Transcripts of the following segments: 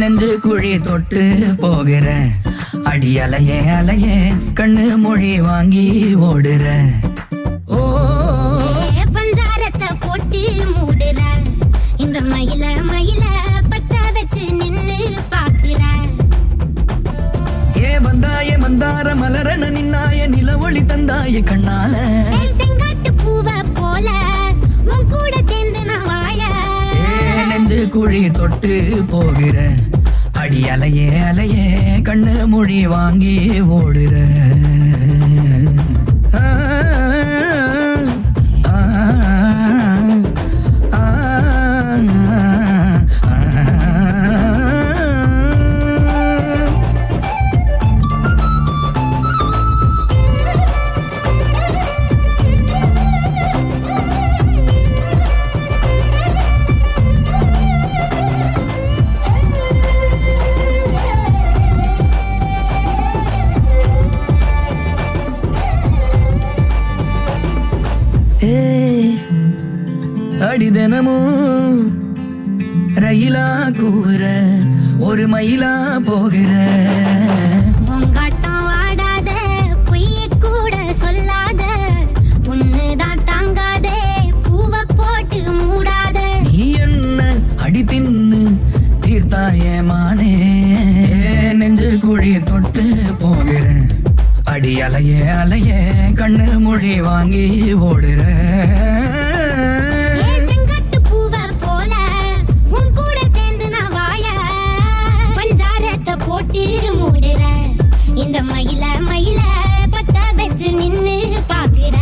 நெஞ்சு குழி தொட்டு போகிற அடி அலையே அலையே கண்ணு மொழி வாங்கி ஓடுற பஞ்சாரத்தை போட்டு மூடுற இந்த மயில மயில பத்த வச்சு நின்னு பாக்குற வந்தாய மந்தார மலரன நின்னாய நில ஒளி தந்தாய கண்ணால செங்காட்டு பூவ போல உன் கூட சேர்ந்து நான் வாழ நெஞ்சு குழி தொட்டு போகிற அடி அலையே அலையே கண்ணு மொழி வாங்கி ஓடுற அடி தினமும் ரயிலா கூற ஒரு மயிலா போகிற பொங்காட்டம் ஆடாத பொய்ய கூட சொல்லாத பொண்ணுதான் தாங்காதே பூவ போட்டு மூடாத நீ என்ன அடி தின்னு தீர்த்தாய மானே நெஞ்சு குழி தொட்டு போகிற அடி அலையே அலையே கண்ணு மொழி வாங்கி ஓடுற இந்த மயில மயில பத்த வச்சு நின்னு பாக்குற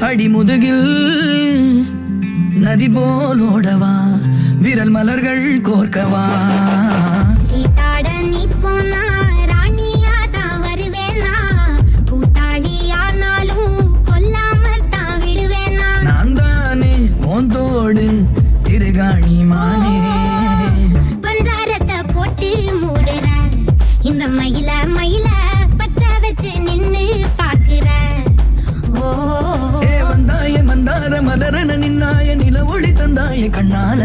அடி முதுகில் நதி போலோடவா விரல் மலர்கள் கோர்க்கவா சீட்டாட நீ போனா ராணியா தான் வருவேனா கூட்டாளி ஆனாலும் கொல்லாம தான் விடுவேனா நான் தானே மோந்தோடு திருகாணி மானே பஞ்சாரத்தை போட்டு மூடுற இந்த மயில மயில பத்த வச்சு நின்னு பாக்குற வந்தாய மந்தார மலரன நின்னாய நில ஒளி தந்தாய கண்ணால